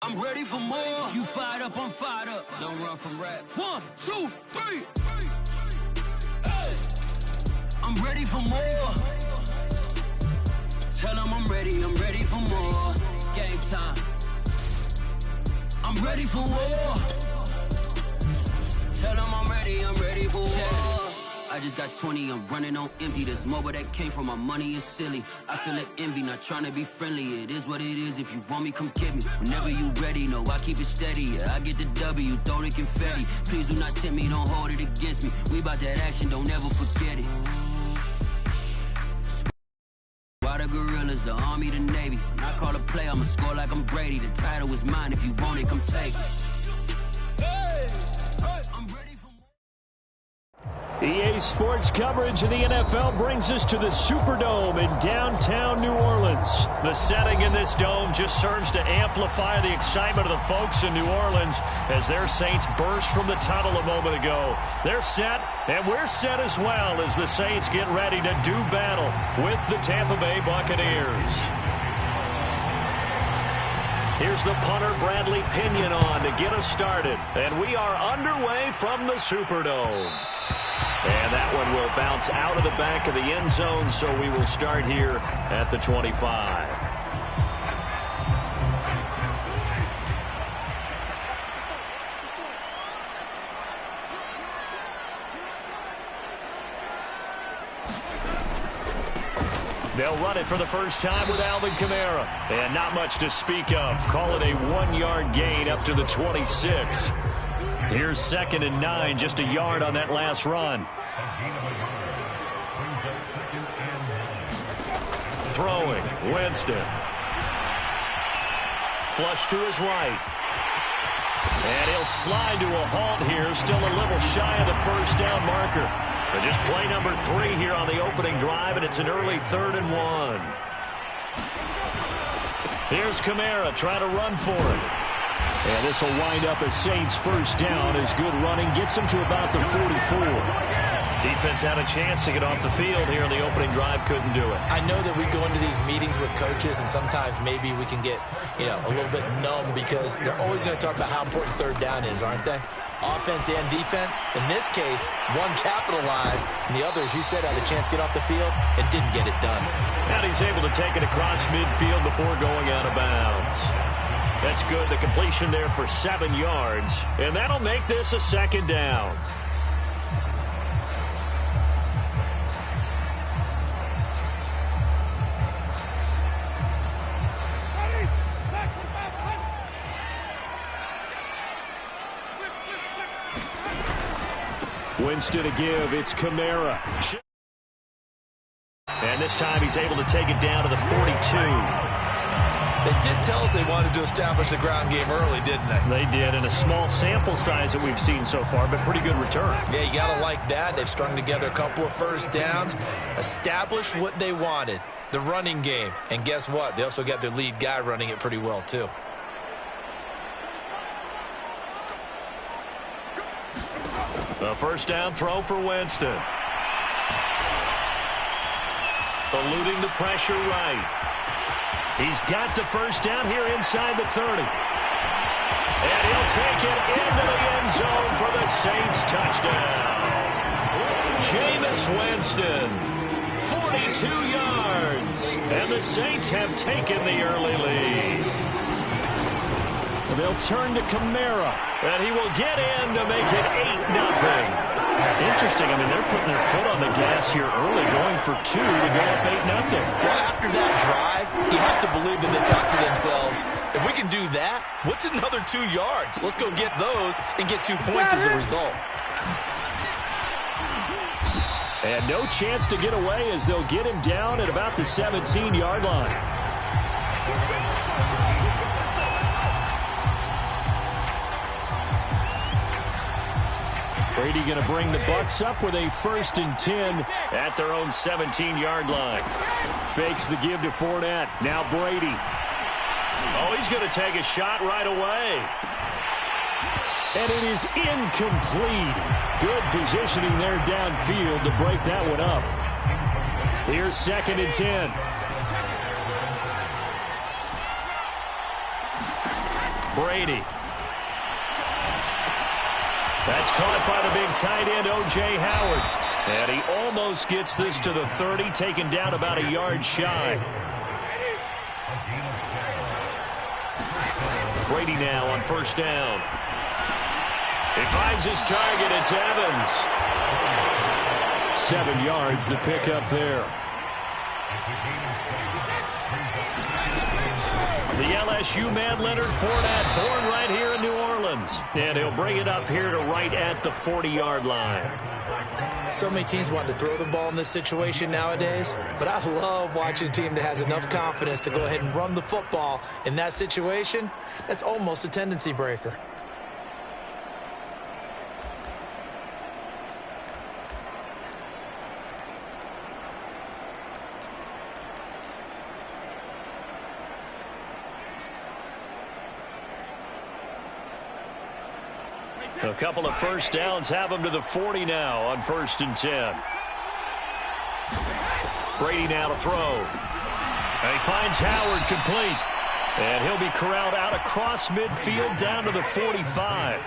I'm ready for more. You fired up, I'm fired up. Don't run from rap. 1, 2, 3. Hey. I'm ready for more. Tell them I'm ready for more. Game time. I'm ready for war. Tell them I'm ready for war. I just got 20, I'm running on empty. This mobile that came from my money is silly. I feel it envy, not trying to be friendly. It is what it is, if you want me, come get me. Whenever you ready, no, I keep it steady. Yeah, I get the W, throw the confetti. Please do not tempt me, don't hold it against me. We about that action, don't ever forget it. Why the gorillas, the army, the navy. When I call a play, I'ma score like I'm Brady. The title is mine, if you want it, come take it. Hey, I'm ready for more. EA Sports coverage of the NFL brings us to the Superdome in downtown New Orleans. The setting in this dome just serves to amplify the excitement of the folks in New Orleans as their Saints burst from the tunnel a moment ago. They're set, and we're set as well as the Saints get ready to do battle with the Tampa Bay Buccaneers. Here's the punter, Bradley Pinion, on to get us started. And we are underway from the Superdome. And that one will bounce out of the back of the end zone, so we will start here at the 25. They'll run it for the first time with Alvin Kamara. And not much to speak of. Call it a 1-yard gain up to the 26. Here's 2nd and 9, just a yard on that last run. Throwing, Winston. Flush to his right. And he'll slide to a halt here, still a little shy of the first down marker. But just play number 3 here on the opening drive, and it's an early 3rd and 1. Here's Kamara trying to run for it. And this will wind up as Saints first down as good running gets them to about the 44. Defense had a chance to get off the field here in the opening drive, couldn't do it. I know that we go into these meetings with coaches, and sometimes maybe we can get, a little bit numb because they're always going to talk about how important 3rd down is, aren't they? Offense and defense. In this case, one capitalized, and the other, as you said, had a chance to get off the field and didn't get it done. And he's able to take it across midfield before going out of bounds. That's good. The completion there for 7 yards. And that'll make this a 2nd down. Winston to give. It's Kamara. And this time he's able to take it down to the 42. They did tell us they wanted to establish the ground game early, didn't they? They did, in a small sample size that we've seen so far, but pretty good return. Yeah, you got to like that. They've strung together a couple of first downs, established what they wanted, the running game. And guess what? They also got their lead guy running it pretty well, too. A first down throw for Winston. Eluding the pressure right. He's got the first down here inside the 30. And he'll take it into the end zone for the Saints touchdown. Jameis Winston, 42 yards. And the Saints have taken the early lead. They'll turn to Kamara. And he will get in to make it 8-0. Interesting. I mean, they're putting their foot on the gas here early, going for 2 to go up 8-0. Well, after that drive, you have to believe that they thought to themselves, if we can do that, what's another 2 yards? Let's go get those and get 2 points as a result. And no chance to get away as they'll get him down at about the 17-yard line. Brady going to bring the Bucs up with a 1st and 10 at their own 17-yard line. Fakes the give to Fournette. Now Brady. Oh, he's going to take a shot right away. And it is incomplete. Good positioning there downfield to break that one up. Here's 2nd and 10. Brady. That's caught by the big tight end, O.J. Howard. And he almost gets this to the 30, taken down about a yard shy. Brady now on first down. He finds his target. It's Evans. 7 yards, the pickup there. The LSU man, Leonard Fournette, born right here in New Orleans. And he'll bring it up here to right at the 40-yard line. So many teams want to throw the ball in this situation nowadays, but I love watching a team that has enough confidence to go ahead and run the football in that situation. That's almost a tendency breaker. A couple of first downs have him to the 40 now on 1st and 10. Brady now to throw. And he finds Howard complete. And he'll be corralled out across midfield down to the 45.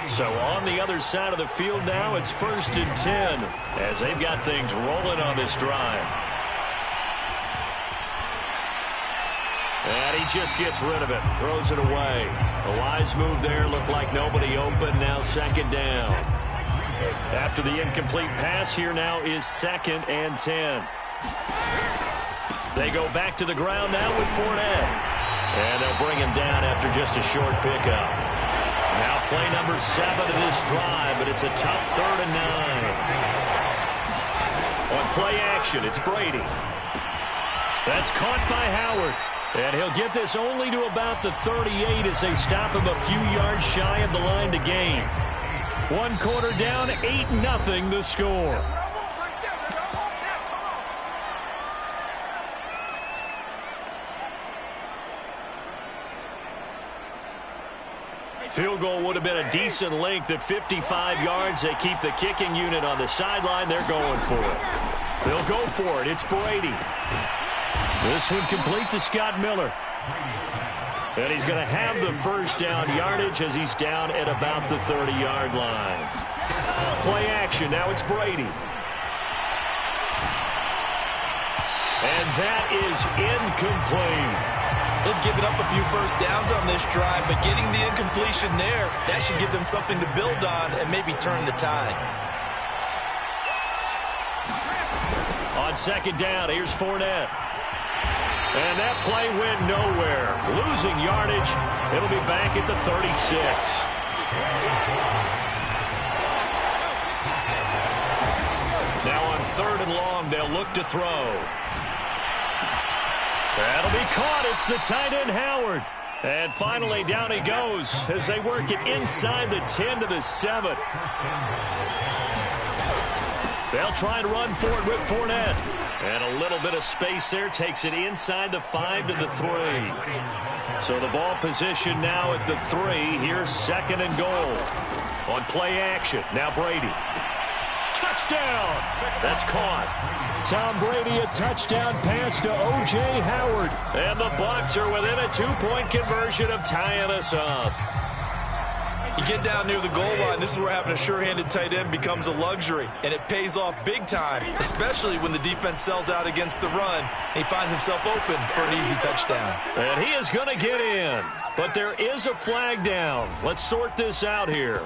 So on the other side of the field now, it's 1st and 10 as they've got things rolling on this drive. And he just gets rid of it, throws it away. A wise move there, looked like nobody open, now 2nd down. After the incomplete pass, here now is 2nd and 10. They go back to the ground now with Fournette. And they'll bring him down after just a short pickup. Now play number 7 of this drive, but it's a tough 3rd and 9. On play action, it's Brady. That's caught by Howard. And he'll get this only to about the 38 as they stop him a few yards shy of the line to gain. 1 quarter down, 8-0 the score. Field goal would have been a decent length at 55 yards. They keep the kicking unit on the sideline. They're going for it. They'll go for it. It's Brady. This one complete to Scott Miller. And he's going to have the first down yardage as he's down at about the 30-yard line. Play action. Now it's Brady. And that is incomplete. They've given up a few first downs on this drive, but getting the incompletion there, that should give them something to build on and maybe turn the tide. On 2nd down, here's Fournette. And that play went nowhere. Losing yardage. It'll be back at the 36. Now on 3rd and long, they'll look to throw. That'll be caught. It's the tight end, Howard. And finally, down he goes as they work it inside the 10 to the 7. They'll try and run for it with Fournette. And a little bit of space there takes it inside the 5 to the 3. So the ball position now at the 3. Here's 2nd and goal. On play action, now Brady. Touchdown! That's caught. Tom Brady, a touchdown pass to O.J. Howard. And the Bucs are within a 2-point conversion of tying us up. You get down near the goal line, this is where having a sure-handed tight end becomes a luxury, and it pays off big time, especially when the defense sells out against the run, and he finds himself open for an easy touchdown. And he is going to get in, but there is a flag down. Let's sort this out here.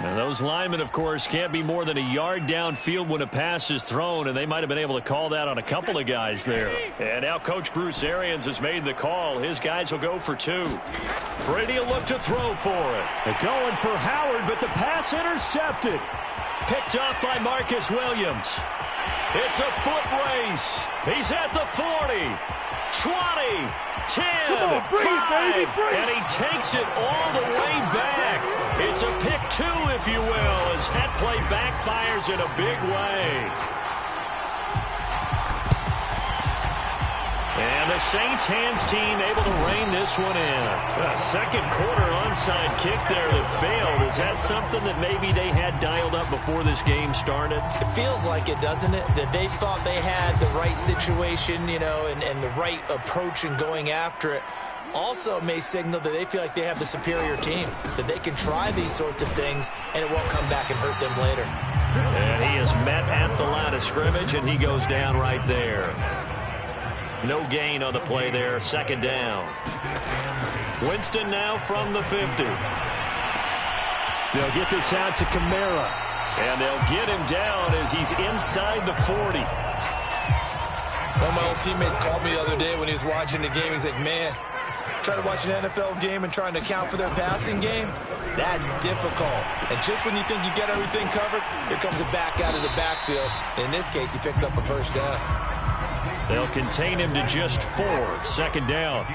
And those linemen, of course, can't be more than a yard downfield when a pass is thrown, and they might have been able to call that on a couple of guys there. And now Coach Bruce Arians has made the call. His guys will go for 2. Brady will look to throw for it. They're going for Howard, but the pass intercepted. Picked off by Marcus Williams. It's a foot race. He's at the 40, 20, 10, on, breathe, 5, baby, and he takes it all the way back. It's a pick 2, if you will, as that play backfires in a big way. And the Saints hands team able to rein this one in. A 2nd quarter onside kick there that failed. Is that something that maybe they had dialed up before this game started? It feels like it, doesn't it? That they thought they had the right situation, you know, and the right approach in going after it. Also may signal that they feel like they have the superior team, that they can try these sorts of things and it won't come back and hurt them later. And he is met at the line of scrimmage, and he goes down right there. No gain on the play there, second down. Winston now from the 50. They'll get this out to Kamara. And they'll get him down as he's inside the 40. One of my old teammates called me the other day when he was watching the game. He's like, man, trying to watch an NFL game and trying to account for their passing game, that's difficult. And just when you think you get everything covered, here comes a back out of the backfield. And in this case, he picks up a first down. They'll contain him to just 4, second down.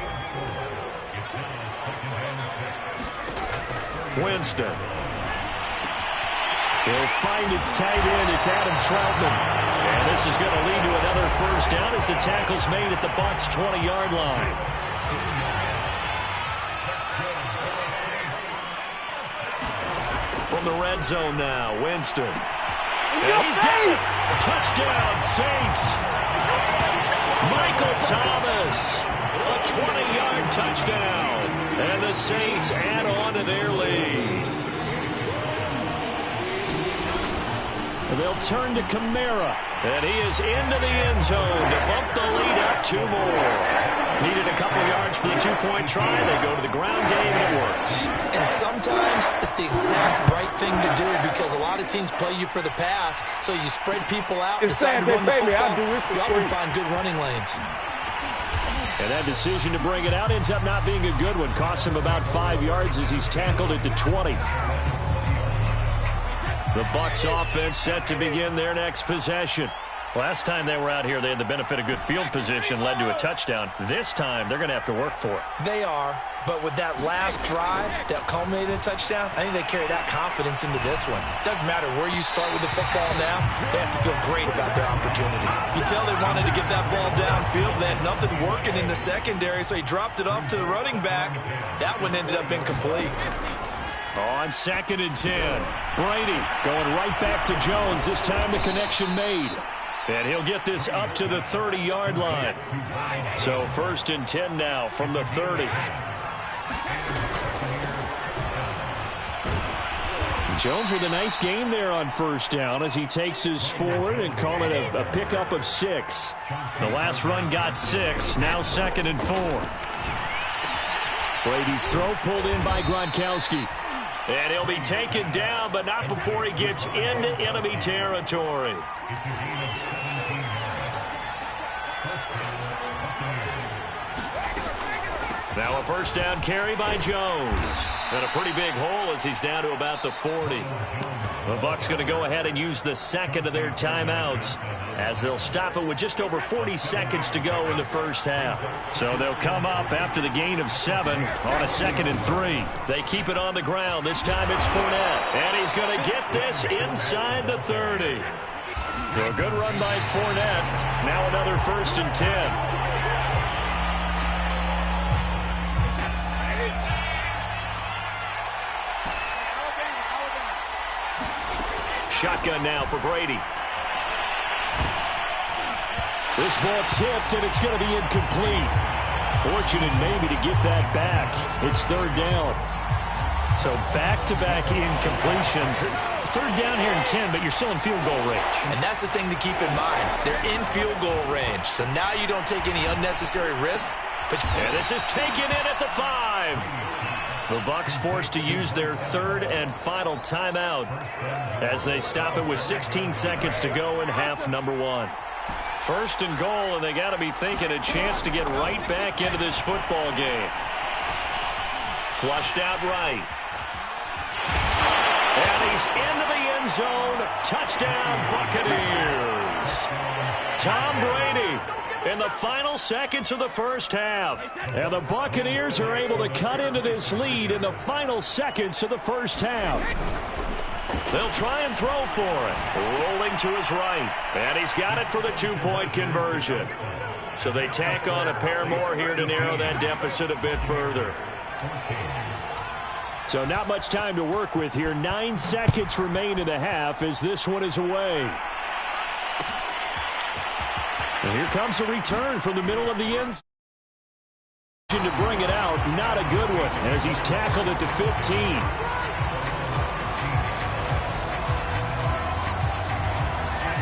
Winston. He'll find its tight end. It's Adam Troutman. And this is going to lead to another first down as the tackle's made at the Bucs' 20-yard line. From the red zone now, Winston. And he's got it. Touchdown, Saints. Michael Thomas. A 20-yard touchdown. And the Saints add on to their lead. They'll turn to Kamara. And he is into the end zone to bump the lead up 2 more. Needed a couple yards for the 2-point try. They go to the ground game, and it works. And sometimes it's the exact right thing to do because a lot of teams play you for the pass, so you spread people out, decide to run the football. You often find good running lanes. And that decision to bring it out ends up not being a good one. Costs him about 5 yards as he's tackled at the 20. The Bucs offense set to begin their next possession. Last time they were out here, they had the benefit of good field position, led to a touchdown. This time, they're going to have to work for it. They are, but with that last drive that culminated in a touchdown, I think they carry that confidence into this one. It doesn't matter where you start with the football now, they have to feel great about their opportunity. You tell they wanted to get that ball downfield, they had nothing working in the secondary, so he dropped it off to the running back. That one ended up incomplete. On 2nd and 10, Brady going right back to Jones. This time the connection made. And he'll get this up to the 30-yard line. So 1st and 10 now from the 30. Jones with a nice gain there on first down as he takes his forward and call it a pickup of 6. The last run got 6. Now 2nd and 4. Brady's throw pulled in by Gronkowski. And he'll be taken down, but not before he gets into enemy territory. Now a first down carry by Jones. And a pretty big hole as he's down to about the 40. The Bucs going to go ahead and use the second of their timeouts as they'll stop it with just over 40 seconds to go in the first half. So they'll come up after the gain of 7 on a 2nd and 3. They keep it on the ground. This time it's Fournette. And he's going to get this inside the 30. So a good run by Fournette. Now another 1st and 10. Shotgun now for Brady. This ball tipped, and it's going to be incomplete. Fortunate maybe to get that back. It's 3rd down. So back-to-back incompletions. 3rd down here and 10, but you're still in field goal range. And that's the thing to keep in mind. They're in field goal range, so now you don't take any unnecessary risks. And this is taken in at the 5. The Bucs forced to use their 3rd and final timeout as they stop it with 16 seconds to go in half number 1. 1st and goal, and they got to be thinking a chance to get right back into this football game. Flushed out right. And he's into the end zone. Touchdown, Buccaneers. Tom Brady in the final seconds of the first half. And the Buccaneers are able to cut into this lead in the final seconds of the first half. They'll try and throw for it. Rolling to his right. And he's got it for the 2-point conversion. So they tack on a pair more here to narrow that deficit a bit further. So not much time to work with here. 9 seconds remain in the half as this one is away. And here comes a return from the middle of the end zone. To bring it out, not a good one, as he's tackled at the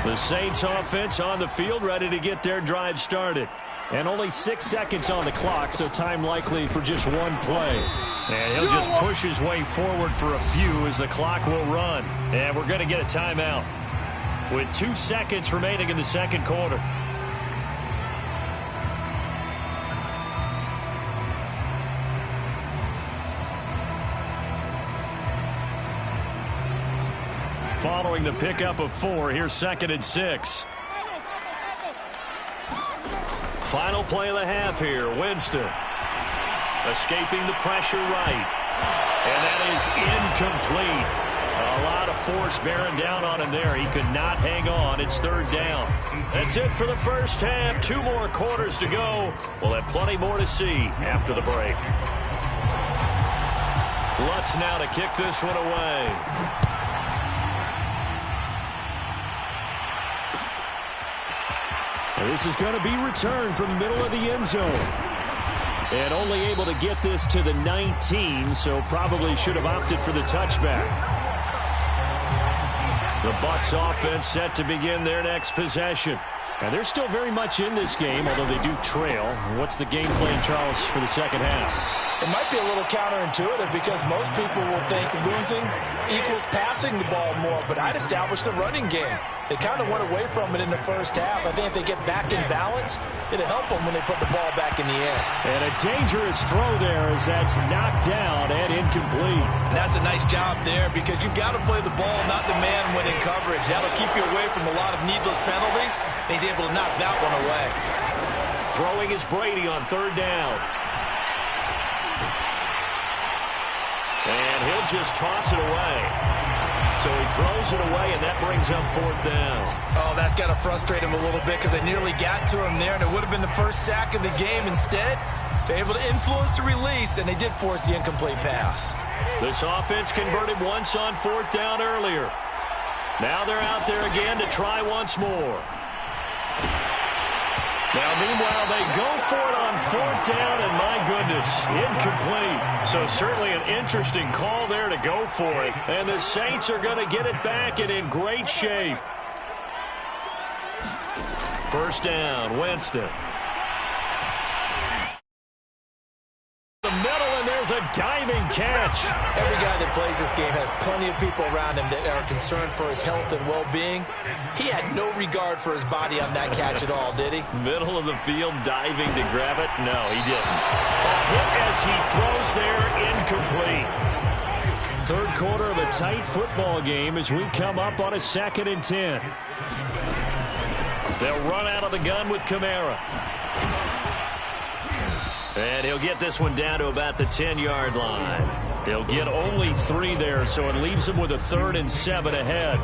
15. The Saints offense on the field, ready to get their drive started. And only 6 seconds on the clock, so time likely for just one play. And he'll just push his way forward for a few as the clock will run. And we're going to get a timeout with 2 seconds remaining in the second quarter. Following the pickup of 4, here's 2nd and 6. Final play of the half here. Winston escaping the pressure right. And that is incomplete. A lot of force bearing down on him there. He could not hang on. It's 3rd down. That's it for the first half. 2 more quarters to go. We'll have plenty more to see after the break. Lutz now to kick this one away. This is going to be returned from the middle of the end zone. And only able to get this to the 19, so probably should have opted for the touchback. The Bucs offense set to begin their next possession. And they're still very much in this game, although they do trail. What's the game plan, Charles, for the second half? It might be a little counterintuitive because most people will think losing equals passing the ball more, but I'd establish the running game. They kind of went away from it in the first half. I think if they get back in balance, it'll help them when they put the ball back in the air. And a dangerous throw there as that's knocked down and incomplete. And that's a nice job there because you've got to play the ball, not the man when in coverage. That'll keep you away from a lot of needless penalties. He's able to knock that one away. Throwing is Brady on 3rd down. And he'll just toss it away. So he throws it away, and that brings up 4th down. Oh, that's got to frustrate him a little bit because they nearly got to him there, and it would have been the first sack of the game. Instead, they're able to influence the release, and they did force the incomplete pass. This offense converted once on 4th down earlier. Now they're out there again to try once more. Now, meanwhile, they go for it on 4th down, and my goodness, incomplete. So certainly an interesting call there to go for it. And the Saints are going to get it back and in great shape. 1st down, Winston. The middle, and there's a diving catch. Every guy that plays this game has plenty of people around him that are concerned for his health and well-being. He had no regard for his body on that catch at all, did he? Middle of the field, diving to grab it? No, he didn't. A hit as he throws there, incomplete. 3rd quarter of a tight football game as we come up on a 2nd and 10. They'll run out of the gun with Kamara. And he'll get this one down to about the 10-yard line. He'll get only 3 there, so it leaves him with a 3rd and 7 ahead.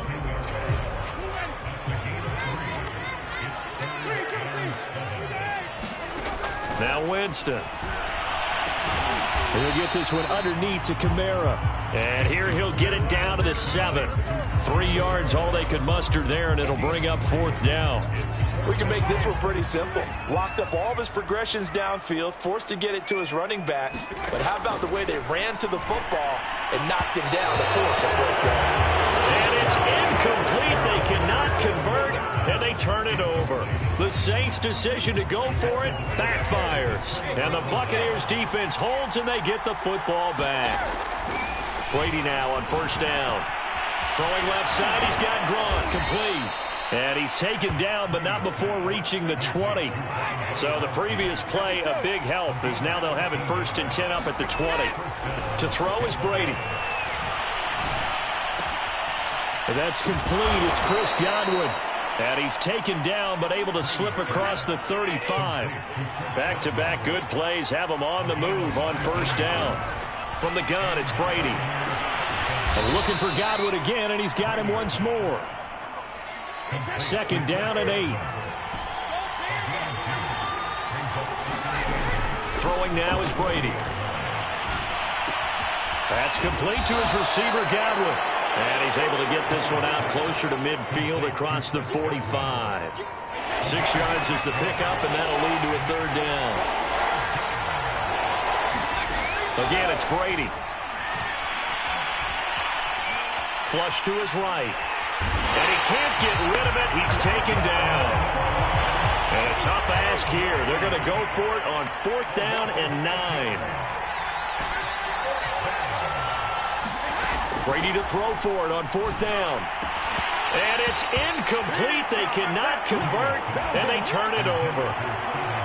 Now Winston. He'll get this one underneath to Kamara. And here he'll get it down to the 7. 3 yards, all they could muster there, and it'll bring up 4th down. We can make this one pretty simple. Locked up all of his progressions downfield, forced to get it to his running back. But how about the way they ran to the football and knocked him down to force a 4th down? And it's incomplete. They cannot convert, and they turn it over. The Saints' decision to go for it backfires. And the Buccaneers' defense holds, and they get the football back. Brady now on 1st down. Throwing left side, he's got Grunt, complete. And he's taken down, but not before reaching the 20. So the previous play, a big help, as now they'll have it 1st and 10 up at the 20. To throw is Brady. And that's complete. It's Chris Godwin. And he's taken down, but able to slip across the 35. Back-to-back good plays have him on the move on 1st down. From the gun, it's Brady. And looking for Godwin again, and he's got him once more. 2nd down and 8. Throwing now is Brady. That's complete to his receiver, Godwin. And he's able to get this one out closer to midfield across the 45. 6 yards is the pickup, and that'll lead to a 3rd down. Again, it's Brady. Flush to his right. And he can't get rid of it. He's taken down. And a tough ask here. They're going to go for it on 4th down and 9. Brady to throw for it on 4th down. And it's incomplete. They cannot convert, and they turn it over.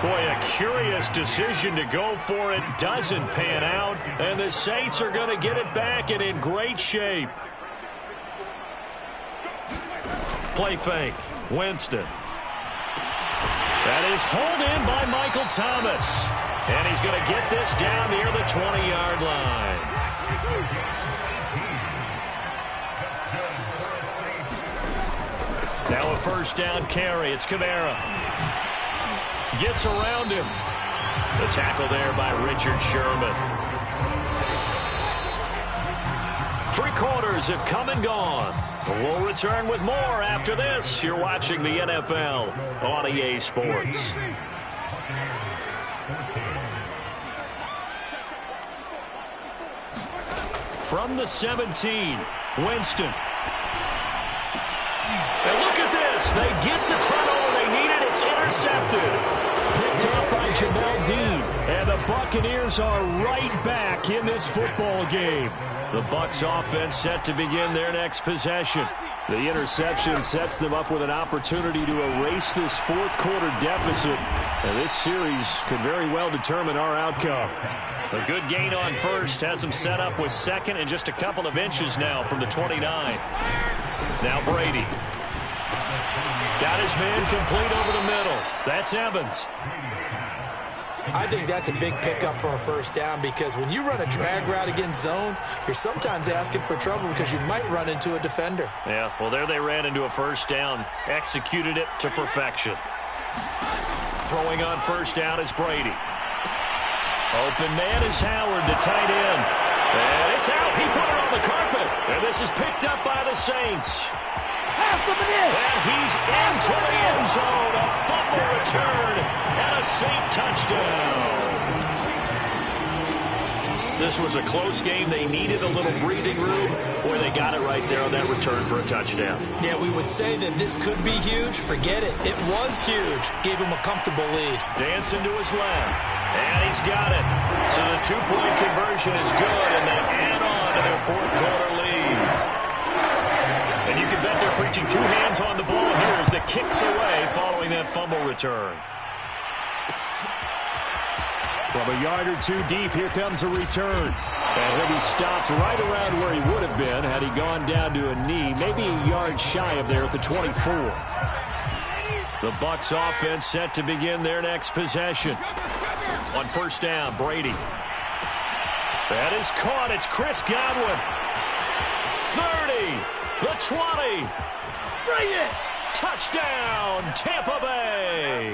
Boy, a curious decision to go for it. Doesn't pan out, and the Saints are going to get it back and in great shape. Play fake. Winston. That is hauled in by Michael Thomas. And he's going to get this down near the 20-yard line. Now a 1st down carry. It's Kamara. Gets around him. The tackle there by Richard Sherman. 3 quarters have come and gone. We'll return with more after this. You're watching the NFL on EA Sports. From the 17, Winston. And look at this. They get the turnover they needed. It's intercepted. Picked up by Jamel Dean. And the Buccaneers are right back in this football game. The Bucs offense set to begin their next possession. The interception sets them up with an opportunity to erase this 4th quarter deficit. And this series could very well determine our outcome. A good gain on 1st has them set up with 2nd and just a couple of inches now from the 29. Now Brady. Got his man complete over the middle. That's Evans. I think that's a big pickup for a 1st down because when you run a drag route against zone, you're sometimes asking for trouble because you might run into a defender. Yeah, well, there they ran into a 1st down. Executed it to perfection. Throwing on 1st down is Brady. Open man is Howard, the tight end. And it's out. He put it on the carpet. And this is picked up by the Saints. And he's into the end zone. A fumble return and a Saint touchdown. This was a close game. They needed a little breathing room. Boy, they got it right there on that return for a touchdown. Yeah, we would say that this could be huge. Forget it. It was huge. Gave him a comfortable lead. Dancing to his left. And he's got it. So the 2-point conversion is good, and they add on to their 4th quarter lead. And you can bet they're preaching 2 hands on the ball here as the kick's away following that fumble return. From a yard or 2 deep, here comes a return. And he'll be stopped right around where he would have been had he gone down to a knee, maybe a yard shy of there at the 24. The Bucs offense set to begin their next possession. On 1st down, Brady. That is caught. It's Chris Godwin. 30. The 20. Bring it. Touchdown, Tampa Bay.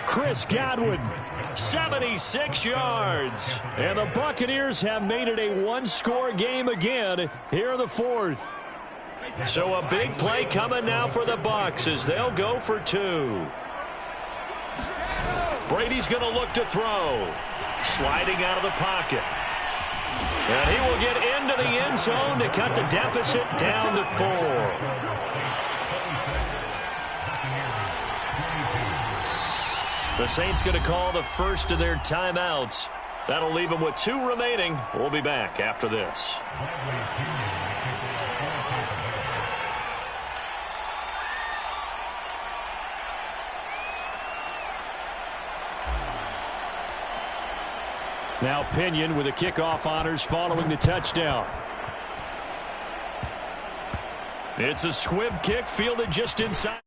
Chris Godwin, 76 yards. And the Buccaneers have made it a 1-score game again here in the 4th. So a big play coming now for the Bucs as they'll go for 2. Brady's going to look to throw. Sliding out of the pocket. And he will get into the end zone to cut the deficit down to 4. The Saints going to call the first of their timeouts. That'll leave them with 2 remaining. We'll be back after this. Now Pinion with the kickoff honors following the touchdown. It's a squib kick fielded just inside.